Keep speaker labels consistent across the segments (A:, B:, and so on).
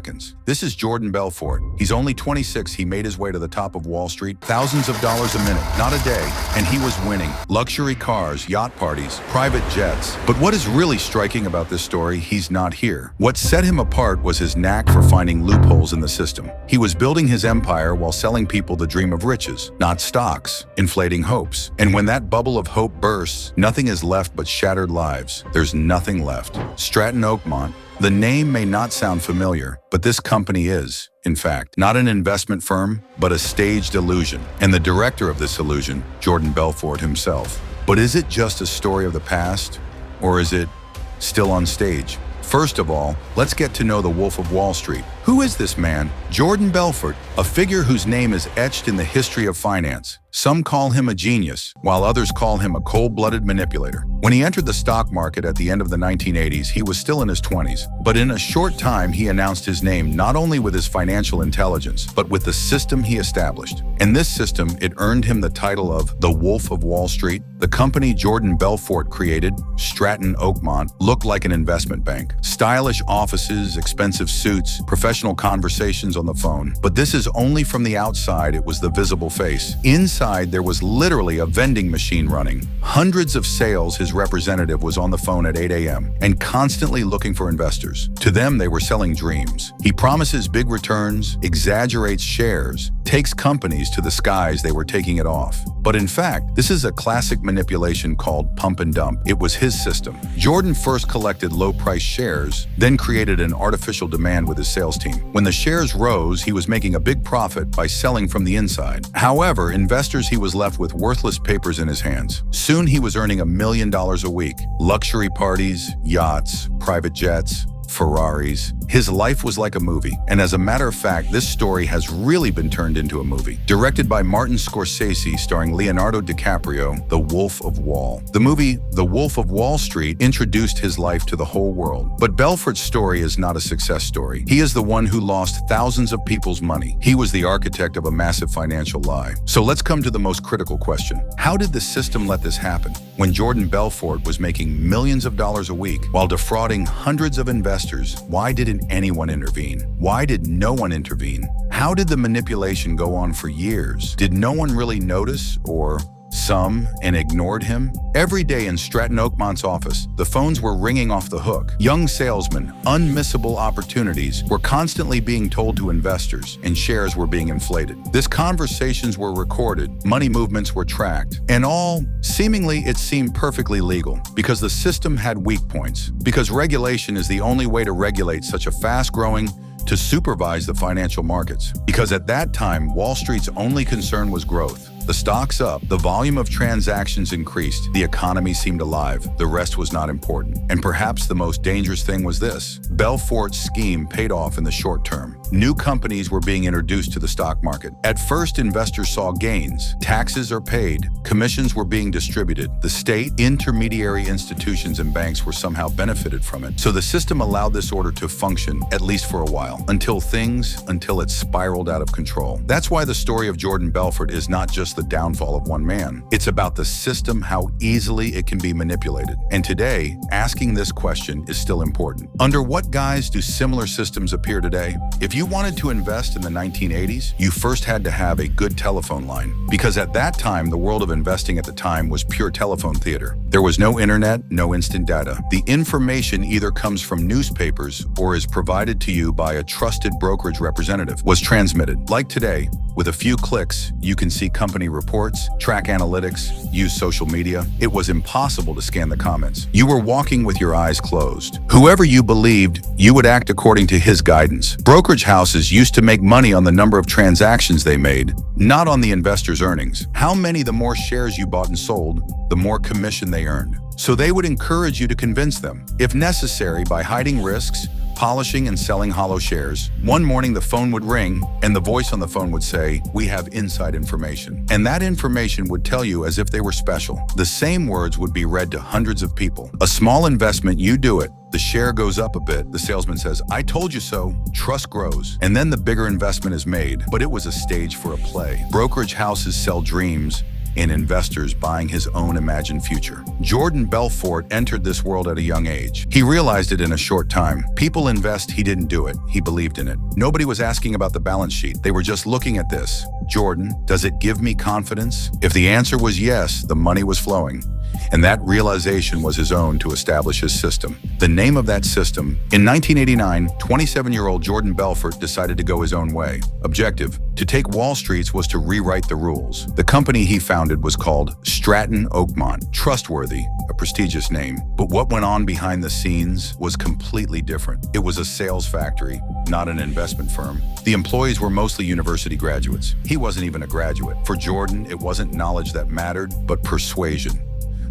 A: seconds. This is Jordan Belfort. He's only 26. He made his way to the top of Wall Street. Thousands of dollars a minute, not a day. And he was winning. Luxury cars, yacht parties, private jets. But what is really striking about this story, he's not here. What set him apart was his knack for finding loopholes in the system. He was building his empire while selling people the dream of riches, not stocks, inflating hopes. And when that bubble of hope bursts, nothing is left but shattered lives. There's nothing left. Stratton Oakmont. The name may not sound familiar, but this company is, in fact, not an investment firm, but a staged illusion. And the director of this illusion, Jordan Belfort himself. But is it just a story of the past, or is it still on stage? First of all, let's get to know the Wolf of Wall Street. Who is this man? Jordan Belfort, a figure whose name is etched in the history of finance. Some call him a genius, while others call him a cold-blooded manipulator. When he entered the stock market at the end of the 1980s, he was still in his 20s. But in a short time, he announced his name not only with his financial intelligence, but with the system he established. And this system, it earned him the title of the Wolf of Wall Street. The company Jordan Belfort created, Stratton Oakmont, looked like an investment bank. Stylish offices, expensive suits, professional conversations on the phone. But this is only from the outside. It was the visible face. Inside, there was literally a vending machine running. Hundreds of sales. His representative was on the phone at 8 a.m. and constantly looking for investors. To them, they were selling dreams. He promises big returns, exaggerates shares, takes companies to the skies they were taking it off. But in fact, this is a classic manipulation called pump and dump. It was his system. Jordan first collected low-priced shares, then created an artificial demand with his sales team. When the shares rose, he was making a big profit by selling from the inside. However, investors, he was left with worthless papers in his hands. Soon he was earning $1 million a week. Luxury parties, yachts, private jets, Ferraris. His life was like a movie. And as a matter of fact, this story has really been turned into a movie. Directed by Martin Scorsese, starring Leonardo DiCaprio, The Wolf of Wall. The movie The Wolf of Wall Street introduced his life to the whole world. But Belfort's story is not a success story. He is the one who lost thousands of people's money. He was the architect of a massive financial lie. So let's come to the most critical question. How did the system let this happen? When Jordan Belfort was making millions of dollars a week while defrauding hundreds of investors, why didn't anyone intervene? Why did no one intervene? How did the manipulation go on for years? Did no one really notice, or some, and ignored him? Every day in Stratton Oakmont's office, the phones were ringing off the hook. Young salesmen, unmissable opportunities, were constantly being told to investors, and shares were being inflated. These conversations were recorded, money movements were tracked, and all, seemingly, it seemed perfectly legal, because the system had weak points, because regulation is the only way to regulate such a fast-growing, to supervise the financial markets. Because at that time, Wall Street's only concern was growth. The stocks up, the volume of transactions increased, the economy seemed alive, the rest was not important. And perhaps the most dangerous thing was this. Belfort's scheme paid off in the short term. New companies were being introduced to the stock market. At first, investors saw gains. Taxes are paid. Commissions were being distributed. The state, intermediary institutions, and banks were somehow benefited from it. So the system allowed this order to function, at least for a while, until it spiraled out of control. That's why the story of Jordan Belfort is not just the downfall of one man. It's about the system, how easily it can be manipulated. And today, asking this question is still important. Under what guise do similar systems appear today? If you wanted to invest in the 1980s, you first had to have a good telephone line. Because at that time, the world of investing at the time was pure telephone theater. There was no internet, no instant data. The information either comes from newspapers or is provided to you by a trusted brokerage representative, was transmitted. Like today, with a few clicks, you can see company reports, track analytics, use social media. It was impossible to scan the comments. You were walking with your eyes closed. Whoever you believed, you would act according to his guidance. Brokerage houses used to make money on the number of transactions they made, not on the investor's earnings. How many the more shares you bought and sold, the more commission they earned. So they would encourage you to convince them, if necessary, by hiding risks, polishing and selling hollow shares. One morning the phone would ring and the voice on the phone would say, "We have inside information." And that information would tell you as if they were special. The same words would be read to hundreds of people. A small investment, you do it. The share goes up a bit. The salesman says, "I told you so." Trust grows. And then the bigger investment is made. But it was a stage for a play. Brokerage houses sell dreams. in investors buying his own imagined future. Jordan Belfort entered this world at a young age. He realized it in a short time. People invest, he didn't do it. He believed in it. Nobody was asking about the balance sheet. They were just looking at this. Jordan, does it give me confidence? If the answer was yes, the money was flowing. And that realization was his own to establish his system. The name of that system, in 1989, 27-year-old Jordan Belfort decided to go his own way. Objective, to take Wall Street's was to rewrite the rules. The company he founded was called Stratton Oakmont. Trustworthy, a prestigious name. But what went on behind the scenes was completely different. It was a sales factory, not an investment firm. The employees were mostly university graduates. He wasn't even a graduate. For Jordan, it wasn't knowledge that mattered, but persuasion.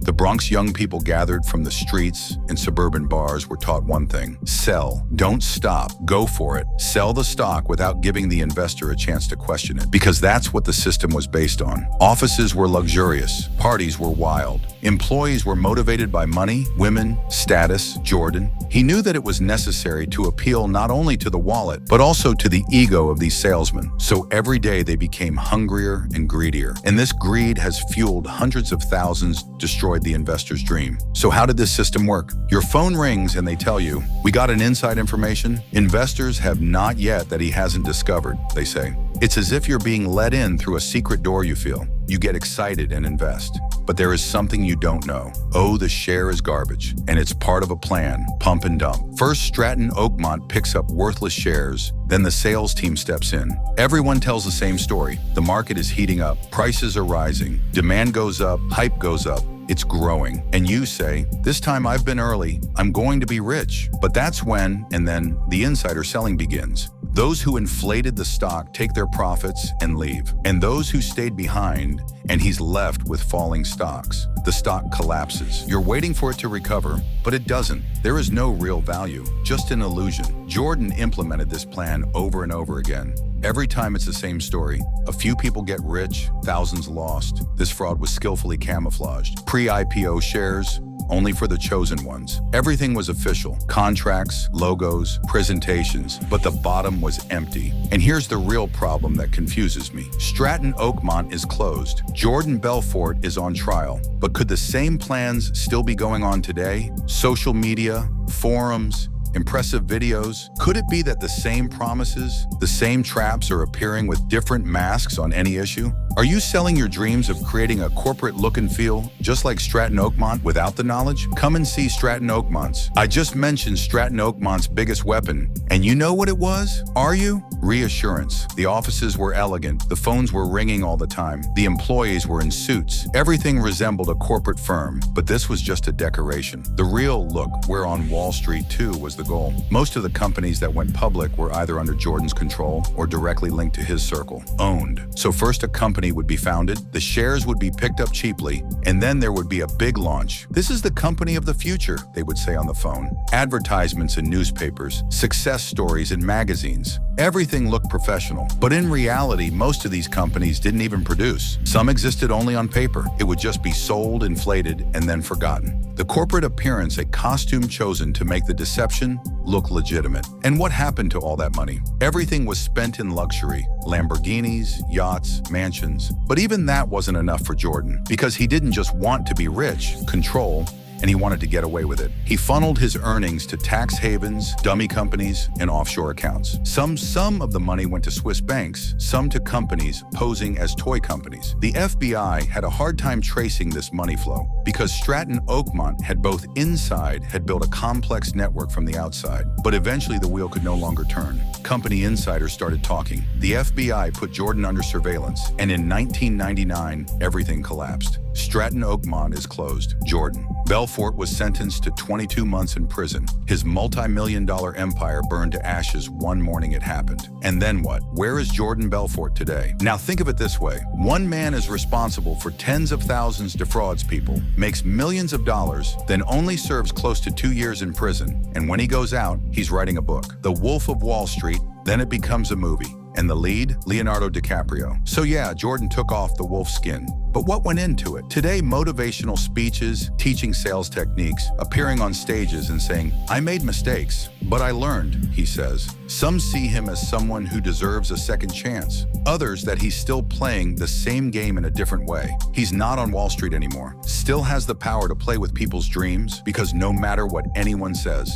A: The Bronx young people gathered from the streets and suburban bars were taught one thing: sell. Don't stop. Go for it. Sell the stock without giving the investor a chance to question it, because that's what the system was based on. Offices were luxurious. Parties were wild. Employees were motivated by money, women, status. Jordan, he knew that it was necessary to appeal not only to the wallet, but also to the ego of these salesmen. So every day they became hungrier and greedier. And this greed has fueled hundreds of thousands, destroyed the investor's dream. So how did this system work? Your phone rings and they tell you, we got an inside information investors have not yet that he hasn't discovered, they say. It's as if you're being let in through a secret door you feel. You get excited and invest. But there is something you don't know. Oh, the share is garbage, and it's part of a plan, pump and dump. First, Stratton Oakmont picks up worthless shares, then the sales team steps in. Everyone tells the same story. The market is heating up, prices are rising, demand goes up, hype goes up. It's growing. And you say, this time I've been early, I'm going to be rich. But that's when, and then, the insider selling begins. Those who inflated the stock take their profits and leave. And those who stayed behind, and he's left with falling stocks. The stock collapses. You're waiting for it to recover, but it doesn't. There is no real value, just an illusion. Jordan implemented this plan over and over again. Every time it's the same story. A few people get rich, thousands lost. This fraud was skillfully camouflaged. Pre-IPO shares, only for the chosen ones. Everything was official. Contracts, logos, presentations, but the bottom was empty. And here's the real problem that confuses me. Stratton Oakmont is closed. Jordan Belfort is on trial. But could the same plans still be going on today? Social media, forums, impressive videos? Could it be that the same promises, the same traps are appearing with different masks on any issue? Are you selling your dreams of creating a corporate look and feel, just like Stratton Oakmont, without the knowledge? Come and see Stratton Oakmont's. I just mentioned Stratton Oakmont's biggest weapon, and you know what it was? Are you? Reassurance. The offices were elegant, the phones were ringing all the time, the employees were in suits. Everything resembled a corporate firm, but this was just a decoration. The real look, where on Wall Street too, was the goal. Most of the companies that went public were either under Jordan's control or directly linked to his circle. Owned. So first a company would be founded, the shares would be picked up cheaply, and then there would be a big launch. This is the company of the future, they would say on the phone. Advertisements in newspapers, success stories in magazines. Everything looked professional. But in reality, most of these companies didn't even produce. Some existed only on paper. It would just be sold, inflated, and then forgotten. The corporate appearance, a costume chosen to make the deception look legitimate. And what happened to all that money? Everything was spent in luxury. Lamborghinis, yachts, mansions. But even that wasn't enough for Jordan, because he didn't just want to be rich, control, and he wanted to get away with it. He funneled his earnings to tax havens, dummy companies, and offshore accounts. Some of the money went to Swiss banks, some to companies posing as toy companies. The FBI had a hard time tracing this money flow because Stratton Oakmont had built a complex network from the outside. But eventually the wheel could no longer turn. Company insiders started talking. The FBI put Jordan under surveillance, and in 1999, everything collapsed. Stratton Oakmont is closed. Jordan Belfort was sentenced to 22 months in prison. His multi-million-dollar empire burned to ashes one morning it happened. And then what? Where is Jordan Belfort today? Now think of it this way. One man is responsible for tens of thousands, defrauds people, makes millions of dollars, then only serves close to 2 years in prison. And when he goes out, he's writing a book, The Wolf of Wall Street. Then it becomes a movie. And the lead? Leonardo DiCaprio. So yeah, Jordan took off the wolf skin. But what went into it? Today, motivational speeches, teaching sales techniques, appearing on stages and saying, "I made mistakes, but I learned," he says. Some see him as someone who deserves a second chance. Others that he's still playing the same game in a different way. He's not on Wall Street anymore. Still has the power to play with people's dreams because no matter what anyone says,